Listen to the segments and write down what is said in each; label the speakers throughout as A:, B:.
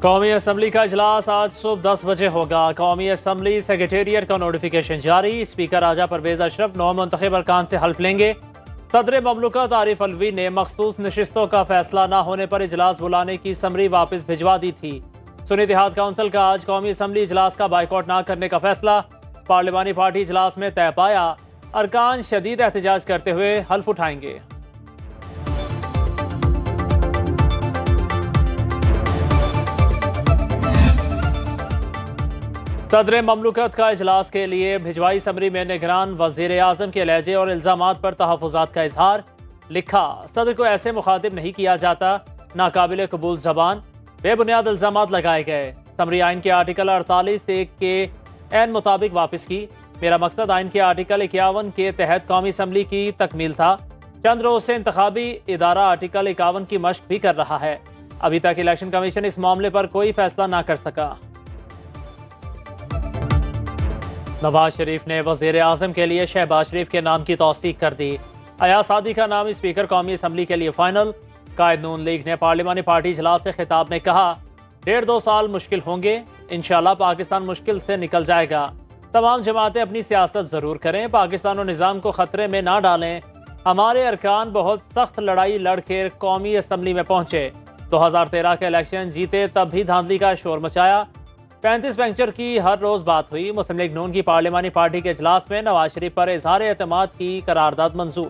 A: قومی اسمبلی کا اجلاس آج صبح 10 بجے ہوگا۔ قومی اسمبلی سیکریٹریٹ کا نوٹیفیکیشن جاری۔ اسپیکر راجہ پرویز اشرف 9 منتخب ارکان سے حلف لیں گے۔ صدر مملکت عارف علوی نے مخصوص نشستوں کا فیصلہ نہ ہونے پر اجلاس بلانے کی سمری واپس بھجوا دی تھی۔ سنی اتحاد کونسل کا آج قومی اسمبلی اجلاس کا بائیکاٹ نہ کرنے کا فیصلہ پارلیمانی پارٹی اجلاس میں طے پایا۔ ارکان شدید احتجاج کرتے ہوئے حلف اٹھائیں گے۔ صدر مملکت کا اجلاس کے لیے بھجوائی سمری میں نگران وزیر اعظم کے لہجے اور الزامات پر تحفظات کا اظہار۔ لکھا، صدر کو ایسے مخاطب نہیں کیا جاتا، ناقابل قبول زبان، بے بنیاد الزامات لگائے گئے۔ سمری آئین کے آرٹیکل 48(1) کے عین مطابق واپس کی۔ میرا مقصد آئین کے آرٹیکل 51 کے تحت قومی اسمبلی کی تکمیل تھا۔ چند روز سے انتخابی ادارہ آرٹیکل 51 کی مشق بھی کر رہا ہے۔ ابھی تک الیکشن کمیشن اس معاملے پر کوئی فیصلہ نہ کر سکا۔ نواز شریف نے وزیر اعظم کے لیے شہباز شریف کے نام کی توثیق کر دی۔ ایاز صادق کا نام اسپیکر قومی اسمبلی کے لیے فائنل۔ قائد نون لیگ نے پارلیمانی پارٹی اجلاس سے خطاب میں کہا، 1.5-2 سال مشکل ہوں گے، انشاءاللہ پاکستان مشکل سے نکل جائے گا۔ تمام جماعتیں اپنی سیاست ضرور کریں، پاکستان و نظام کو خطرے میں نہ ڈالیں۔ ہمارے ارکان بہت سخت لڑائی لڑ کے قومی اسمبلی میں پہنچے۔ 2013 کے الیکشن جیتے تب بھی دھاندلی کا شور مچایا۔ 35 پنکچر کی ہر روز بات ہوئی۔ مسلم لیگ نون کی پارلیمانی پارٹی کے اجلاس میں نواز شریف پر اظہار اعتماد کی قرارداد منظور۔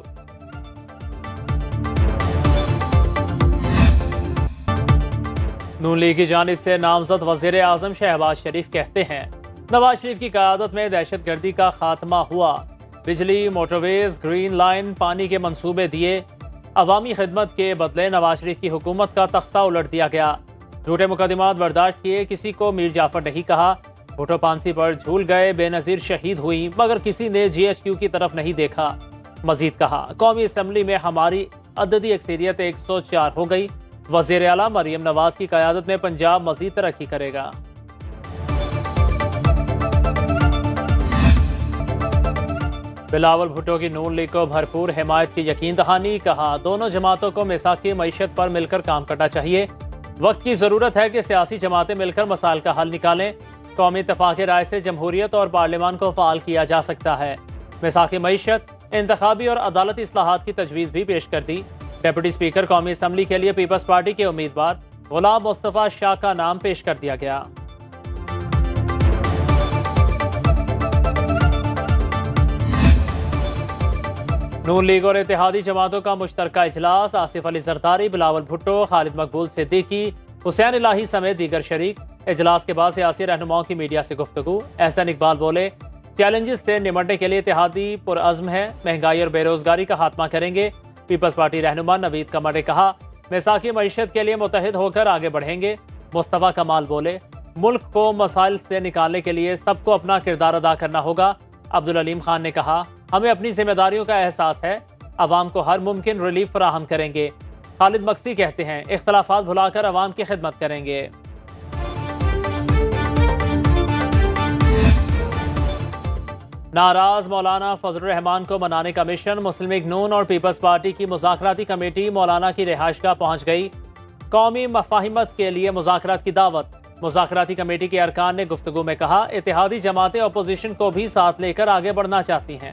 A: نون لیگ کی جانب سے نامزد وزیر اعظم شہباز شریف کہتے ہیں، نواز شریف کی قیادت میں دہشت گردی کا خاتمہ ہوا، بجلی، موٹر ویز، گرین لائن، پانی کے منصوبے دیے، عوامی خدمت کے بدلے نواز شریف کی حکومت کا تختہ الٹ دیا گیا۔ جھوٹے مقدمات برداشت کیے، کسی کو میر جعفر نہیں کہا، بھٹو پانسی پر جھول گئے، بے نظیر شہید ہوئی، مگر کسی نے GHQ کی طرف نہیں دیکھا۔ مزید کہا، قومی اسمبلی میں ہماری عددی اکثریت 104 ہو گئی، وزیر اعلیٰ مریم نواز کی قیادت میں پنجاب مزید ترقی کرے گا۔ بلاول بھٹو کی نون لیگ کو بھرپور حمایت کی یقین دہانی۔ کہا، دونوں جماعتوں کو میثاقی معیشت پر مل کر کام کرنا چاہیے۔ وقت کی ضرورت ہے کہ سیاسی جماعتیں مل کر مسائل کا حل نکالیں۔ قومی اتفاق رائے سے جمہوریت اور پارلیمان کو فعال کیا جا سکتا ہے۔ میثاقی معیشت، انتخابی اور عدالتی اصلاحات کی تجویز بھی پیش کر دی۔ ڈپٹی اسپیکر قومی اسمبلی کے لیے پیپلز پارٹی کے امیدوار غلام مصطفیٰ شاہ کا نام پیش کر دیا گیا۔ نون لیگ اور اتحادی جماعتوں کا مشترکہ اجلاس۔ آصف علی زرداری، بلاول بھٹو، خالد مقبول صدیقی، حسین الہی سمیت دیگر شریک۔ اجلاس کے بعد سیاسی رہنماؤں کی میڈیا سے گفتگو۔ احسن اقبال بولے، چیلنجز سے نمٹنے کے لیے اتحادی پرعزم ہے، مہنگائی اور بے روزگاری کا خاتمہ کریں گے۔ پیپلز پارٹی رہنما نوید قمر نے کہا، میثاقی معیشت کے لیے متحد ہو کر آگے بڑھیں گے۔ مصطفیٰ کمال بولے، ملک کو مسائل سے نکالنے کے لیے سب کو اپنا کردار ادا کرنا ہوگا۔ عبدالعلیم خان نے کہا، ہمیں اپنی ذمہ داریوں کا احساس ہے، عوام کو ہر ممکن ریلیف فراہم کریں گے۔ خالد مکسی کہتے ہیں، اختلافات بھلا کر عوام کی خدمت کریں گے۔ ناراض مولانا فضل الرحمان کو منانے کا مشن۔ مسلم لیگ نون اور پیپلز پارٹی کی مذاکراتی کمیٹی مولانا کی رہائش گاہ پہنچ گئی۔ قومی مفاہمت کے لیے مذاکرات کی دعوت۔ مذاکراتی کمیٹی کے ارکان نے گفتگو میں کہا، اتحادی جماعتیں اپوزیشن کو بھی ساتھ لے کر آگے بڑھنا چاہتی ہیں۔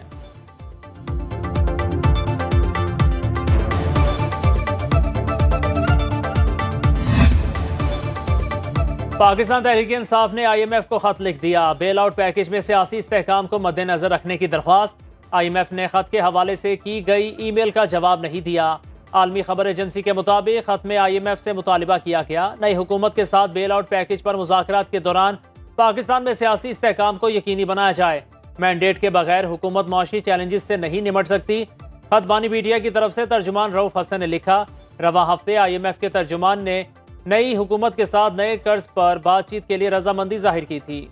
A: پاکستان تحریک انصاف نے IMF کو خط لکھ دیا۔ بیل آؤٹ پیکیج میں سیاسی استحکام کو مد نظر رکھنے کی درخواست۔ IMF نے خط کے حوالے سے کی گئی ای میل کا جواب نہیں دیا۔ عالمی خبر ایجنسی کے مطابق خط میں IMF سے مطالبہ کیا گیا، نئی حکومت کے ساتھ بیل آؤٹ پیکیج پر مذاکرات کے دوران پاکستان میں سیاسی استحکام کو یقینی بنایا جائے۔ مینڈیٹ کے بغیر حکومت معاشی چیلنجز سے نہیں نمٹ سکتی۔ خط بانی میڈیا کی طرف سے ترجمان رؤف حسن نے لکھا، رواں ہفتے IMF کے ترجمان نے نئی حکومت کے ساتھ نئے قرض پر بات چیت کے لیے رضامندی ظاہر کی تھی۔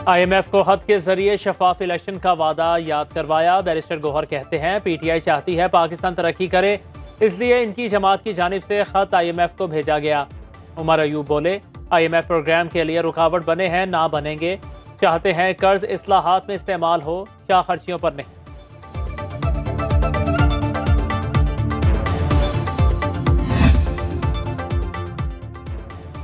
A: IMF کو خط کے ذریعے شفاف الیکشن کا وعدہ یاد کروایا۔ بیرسٹر گوہر کہتے ہیں، PTI چاہتی ہے پاکستان ترقی کرے، اس لیے ان کی جماعت کی جانب سے خط IMF کو بھیجا گیا۔ عمر ایوب بولے، IMF پروگرام کے لیے رکاوٹ بنے ہیں، نہ بنیں گے۔ چاہتے ہیں قرض اصلاحات میں استعمال ہو، شاہ خرچیوں پر نہیں۔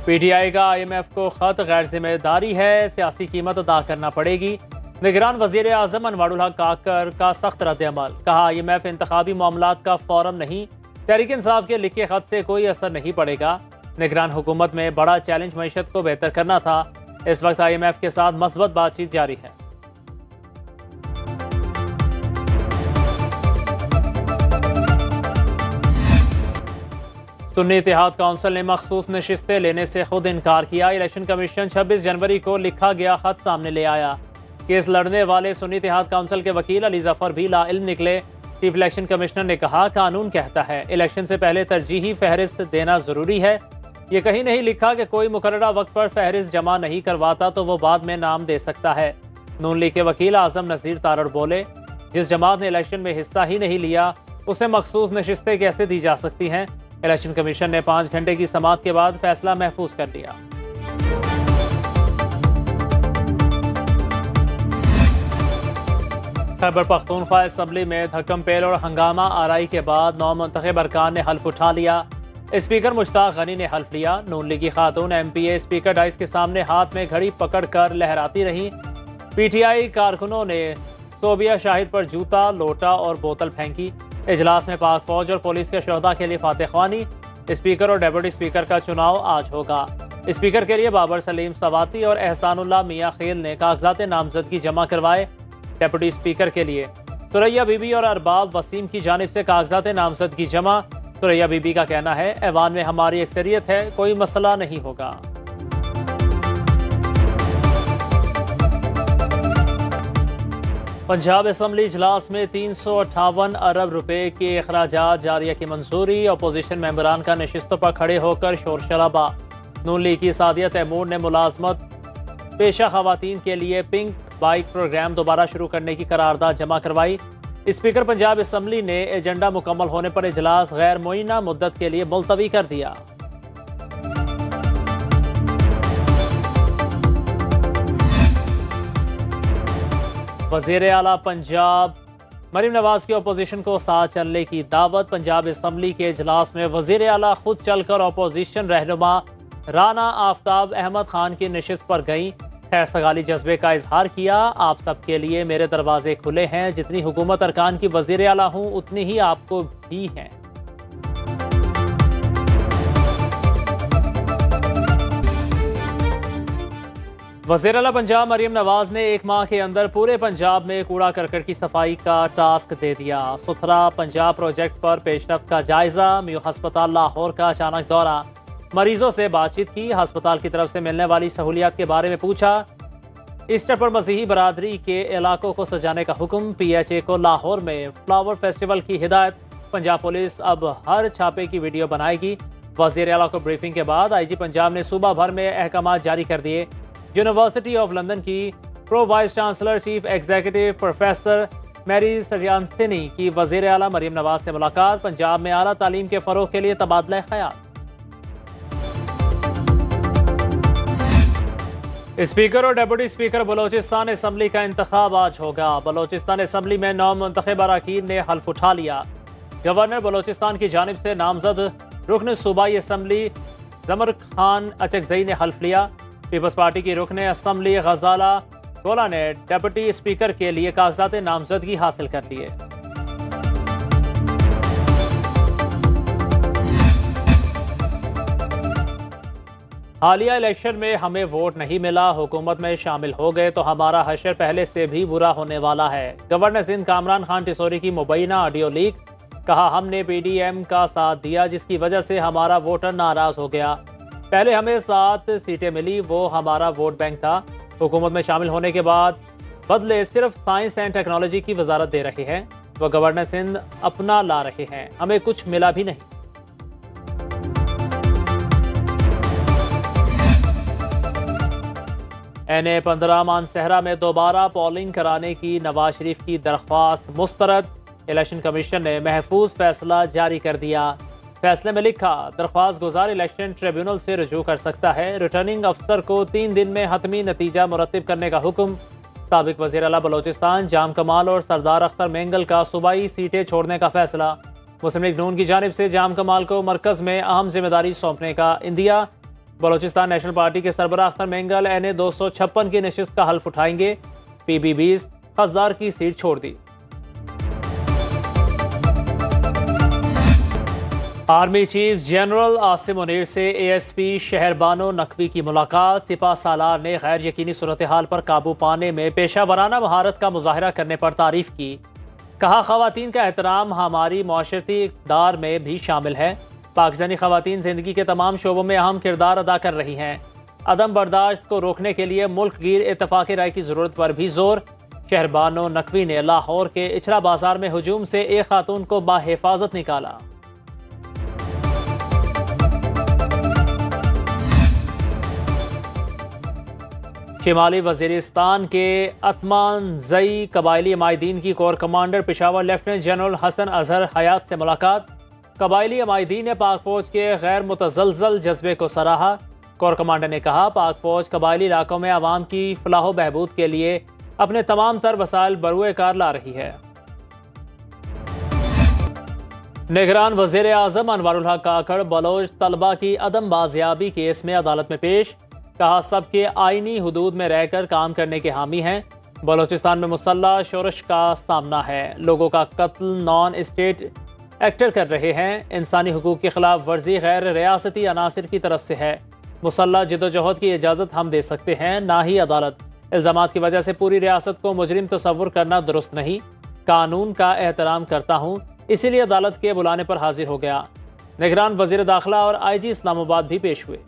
A: پی ٹی آئی کا آئی ایم ایف کو خط غیر ذمہ داری ہے، سیاسی قیمت ادا کرنا پڑے گی۔ نگران وزیر اعظم انوار الحق کاکر کا سخت رد عمل، کہا آئی ایم ایف انتخابی معاملات کا فورم نہیں، تحریک انصاف کے لکھے خط سے کوئی اثر نہیں پڑے گا۔ نگران حکومت میں بڑا چیلنج معیشت کو بہتر کرنا تھا، اس وقت آئی ایم ایف کے ساتھ مثبت بات چیت جاری ہے۔ سنی اتحاد کونسل نے مخصوص نشستیں لینے سے خود انکار کیا۔ الیکشن کمیشن 26 جنوری کو لکھا گیا خط سامنے لے آیا۔ کیس لڑنے والے سنی اتحاد کونسل کے وکیل علی ظفر بھی لا علم نکلے۔ چیف الیکشن کمشنر نے کہا قانون کہتا ہے الیکشن سے پہلے ترجیحی فہرست دینا ضروری ہے، یہ کہیں نہیں لکھا کہ کوئی مقررہ وقت پر فہرست جمع نہیں کرواتا تو وہ بعد میں نام دے سکتا ہے۔ نون لیگ کے وکیل اعظم نذیر تارڑ بولے جس جماعت نے الیکشن میں حصہ ہی نہیں لیا اسے مخصوص نشستیں کیسے دی جا سکتی ہیں؟ الیکشن کمیشن نے 5 گھنٹے کی سماعت کے بعد فیصلہ محفوظ کر دیا۔ خیبر پختونخوا اسمبلی میں دھکم پیل اور ہنگامہ آرائی کے بعد 9 منتخب ارکان نے حلف اٹھا لیا۔ اسپیکر مشتاق غنی نے حلف لیا۔ نون لیگی خاتون M P A speaker dais کے سامنے ہاتھ میں گھڑی پکڑ کر لہراتی رہیں۔ پی ٹی آئی کارکنوں نے صوبیہ شاہد پر جوتا، لوٹا اور بوتل پھینکی۔ اجلاس میں پاک فوج اور پولیس کے شہداء کے لیے فاتح خوانی۔ اسپیکر اور ڈیپٹی اسپیکر کا چناؤ آج ہوگا۔ اسپیکر کے لیے بابر سلیم سواتی اور احسان اللہ میاں خیل نے کاغذات نامزدگی جمع کروائے۔ ڈیپٹی اسپیکر کے لیے ثریا بی بی اور ارباب وسیم کی جانب سے کاغذات نامزدگی جمع۔ ثریا بی بی کا کہنا ہے ایوان میں ہماری اکثریت ہے، کوئی مسئلہ نہیں ہوگا۔ پنجاب اسمبلی اجلاس میں 358 ارب روپے کے اخراجات جاریہ کی منظوری۔ اپوزیشن ممبران کا نشستوں پر کھڑے ہو کر شور شرابہ۔ نون لیگ کی سعدیہ تیمور نے ملازمت پیشہ خواتین کے لیے پنک بائک پروگرام دوبارہ شروع کرنے کی قرارداد جمع کروائی۔ اسپیکر پنجاب اسمبلی نے ایجنڈا مکمل ہونے پر اجلاس غیر معینہ مدت کے لیے ملتوی کر دیا۔ وزیر اعلیٰ پنجاب مریم نواز کی اپوزیشن کو ساتھ چلنے کی دعوت۔ پنجاب اسمبلی کے اجلاس میں وزیر اعلیٰ خود چل کر اپوزیشن رہنما رانا آفتاب احمد خان کی نشست پر گئیں۔ خیر سگالی جذبے کا اظہار کیا۔ آپ سب کے لیے میرے دروازے کھلے ہیں، جتنی حکومت ارکان کی وزیر اعلیٰ ہوں اتنی ہی آپ کو بھی ہیں۔ وزیر اعلیٰ پنجاب مریم نواز نے 1 ماہ کے اندر پورے پنجاب میں کوڑا کرکٹ کی صفائی کا ٹاسک دے دیا۔ ستھرا پنجاب پروجیکٹ پر پیش رفت کا جائزہ۔ میو ہسپتال لاہور کا اچانک دورہ۔ مریضوں سے بات چیت کی، ہسپتال کی طرف سے ملنے والی سہولیات کے بارے میں پوچھا۔ ایسٹر پر مسیحی برادری کے علاقوں کو سجانے کا حکم۔ پی ایچ اے کو لاہور میں فلاور فیسٹیول کی ہدایت۔ پنجاب پولیس اب ہر چھاپے کی ویڈیو بنائے گی۔ وزیر اعلیٰ کو بریفنگ کے بعد آئی جی پنجاب نے صوبہ بھر میں احکامات جاری کر دیے۔ یونیورسٹی آف لندن کی pro vice chancellor chief executive professor میری سریانسنی کی وزیر اعلیٰ مریم نواز سے ملاقات۔ پنجاب میں اعلیٰ تعلیم کے فروغ کے لیے تبادلہ خیال۔ اسپیکر اور ڈیپٹی اسپیکر بلوچستان اسمبلی کا انتخاب آج ہوگا۔ بلوچستان اسمبلی میں 9 منتخب اراکین نے حلف اٹھا لیا۔ گورنر بلوچستان کی جانب سے نامزد رکن صوبائی اسمبلی زمر خان اچکزئی نے حلف لیا۔ پیپلز پارٹی کی رکن اسمبلی غزالہ گولا نے ڈیپٹی اسپیکر کے لیے کاغذات نامزدگی حاصل کر لیے۔ حالیہ الیکشن میں ہمیں ووٹ نہیں ملا، حکومت میں شامل ہو گئے تو ہمارا حشر پہلے سے بھی برا ہونے والا ہے۔ گورنر سندھ کامران خان ٹیسوری کی مبینہ آڈیو لیک۔ کہا ہم نے پی ڈی ایم کا ساتھ دیا جس کی وجہ سے ہمارا ووٹر ناراض ہو گیا۔ پہلے ہمیں 7 سیٹیں ملی، وہ ہمارا ووٹ بینک تھا۔ حکومت میں شامل ہونے کے بعد بدلے صرف سائنس اینڈ ٹیکنالوجی کی وزارت دے رہے ہیں، وہ گورنر سندھ اپنا لا رہے ہیں، ہمیں کچھ ملا بھی نہیں۔ NA-15 مانسہرہ میں دوبارہ پولنگ کرانے کی نواز شریف کی درخواست مسترد۔ الیکشن کمیشن نے محفوظ فیصلہ جاری کر دیا۔ فیصلے میں لکھا درخواست گزار الیکشن ٹریبیونل سے رجوع کر سکتا ہے، ریٹرننگ افسر کو 3 دن میں حتمی نتیجہ مرتب کرنے کا حکم۔ سابق وزیر اعلیٰ بلوچستان جام کمال اور سردار اختر مینگل کا صوبائی سیٹیں چھوڑنے کا فیصلہ۔ مسلم لیگ نون کی جانب سے جام کمال کو مرکز میں اہم ذمہ داری سونپنے کا عندیہ۔ بلوچستان نیشنل پارٹی کے سربراہ اختر مینگل این 256 کی نشست کا حلف اٹھائیں گے۔ پی بی بیز خزدار کی سیٹ چھوڑ دی۔ Army chief general Asim Munir سے اے ایس پی شہر بانو نقوی کی ملاقات۔ سپہ سالار نے غیر یقینی صورتحال پر قابو پانے میں پیشہ ورانہ مہارت کا مظاہرہ کرنے پر تعریف کی۔ کہا خواتین کا احترام ہماری معاشرتی اقدار میں بھی شامل ہے۔ پاکستانی خواتین زندگی کے تمام شعبوں میں اہم کردار ادا کر رہی ہیں۔ عدم برداشت کو روکنے کے لیے ملک گیر اتفاقی رائے کی ضرورت پر بھی زور۔ شہر بانو نقوی نے لاہور کے اچھرا بازار میں ہجوم سے ایک خاتون کو باحفاظت نکالا۔ شمالی وزیرستان کے اتمان زئی قبائلی عمائدین کی corps commander Peshawar lieutenant general Hasan Azhar Hayat سے ملاقات۔ قبائلی عمائدین نے پاک فوج کے غیر متزلزل جذبے کو سراہا۔ کور کمانڈر نے کہا پاک فوج قبائلی علاقوں میں عوام کی فلاح و بہبود کے لیے اپنے تمام تر وسائل بروئے کار لا رہی ہے۔ نگران وزیر اعظم انوار الحق کاکڑ بلوچ طلبہ کی عدم بازیابی کیس میں عدالت میں پیش۔ کہا سب کے آئینی حدود میں رہ کر کام کرنے کے حامی ہیں۔ بلوچستان میں مسلح شورش کا سامنا ہے، لوگوں کا قتل نان اسٹیٹ ایکٹر کر رہے ہیں۔ انسانی حقوق کی خلاف ورزی غیر ریاستی عناصر کی طرف سے ہے۔ مسلح جدوجہد کی اجازت ہم دے سکتے ہیں، نہ ہی عدالت۔ الزامات کی وجہ سے پوری ریاست کو مجرم تصور کرنا درست نہیں۔ قانون کا احترام کرتا ہوں، اسی لیے عدالت کے بلانے پر حاضر ہو گیا۔ نگران وزیر داخلہ اور آئی جی اسلام آباد بھی پیش ہوئے۔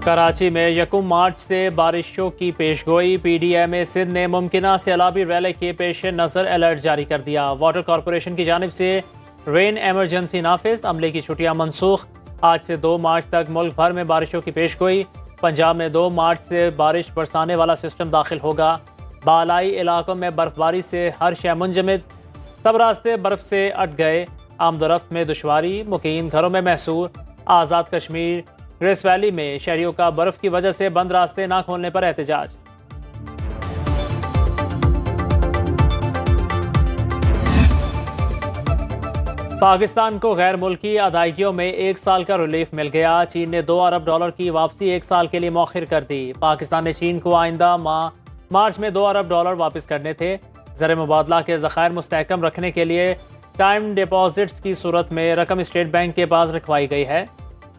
A: کراچی میں 1 مارچ سے بارشوں کی پیشگوئی۔ پی ڈی ایم اے سندھ نے ممکنہ سیلابی ریلے کے پیش نظر الرٹ جاری کر دیا۔ واٹر کارپوریشن کی جانب سے رین ایمرجنسی نافذ، عملے کی چھٹیاں منسوخ۔ آج سے 2 مارچ تک ملک بھر میں بارشوں کی پیشگوئی۔ پنجاب میں 2 مارچ سے بارش برسانے والا سسٹم داخل ہوگا۔ بالائی علاقوں میں برف باری سے ہر شے منجمد، سب راستے برف سے اٹ گئے۔ آمد و رفت میں دشواری، مقیم گھروں میں محصور۔ آزاد کشمیر گریس ویلی میں شہریوں کا برف کی وجہ سے بند راستے نہ کھولنے پر احتجاج۔ پاکستان کو غیر ملکی ادائیگیوں میں 1 سال کا ریلیف مل گیا۔ چین نے $2 ارب کی واپسی 1 سال کے لیے مؤخر کر دی۔ پاکستان نے چین کو آئندہ ماہ مارچ میں $2 ارب واپس کرنے تھے۔ زر مبادلہ کے ذخائر مستحکم رکھنے کے لیے ٹائم ڈپازٹس کی صورت میں رقم اسٹیٹ بینک کے پاس رکھوائی گئی ہے۔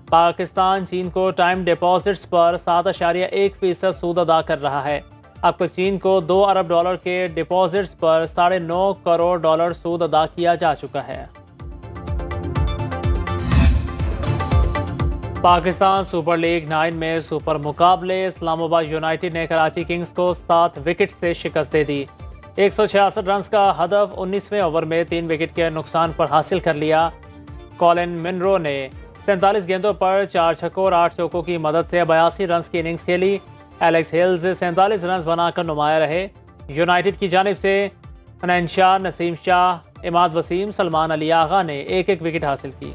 A: پاکستان چین کو ٹائم ڈپازٹس پر 7.1% سود ادا کر رہا ہے۔ اب تک چین کو $2 ارب کے ڈپازٹس پر $9.5 کروڑ سود ادا کیا جا چکا ہے۔ پاکستان سپر لیگ 9 میں سپر مقابلے۔ اسلام آباد یونائیٹڈ نے کراچی کنگز کو 7 وکٹ سے شکست دے دی۔ 166 رنز کا ہدف 19ویں اوور میں 3 وکٹ کے نقصان پر حاصل کر لیا۔ کولن منرو نے 47 گیندوں پر 4 چھکوں اور 8 چوکوں کی مدد سے 82 رنز کی اننگز کھیلی۔ ایلیکس ہلز 47 رنز بنا کر نمایاں رہے۔ یونائیٹڈ کی جانب سے حنین شاہ، نسیم شاہ، اماد وسیم، سلمان علی آغا نے 1-1 وکٹ حاصل کی۔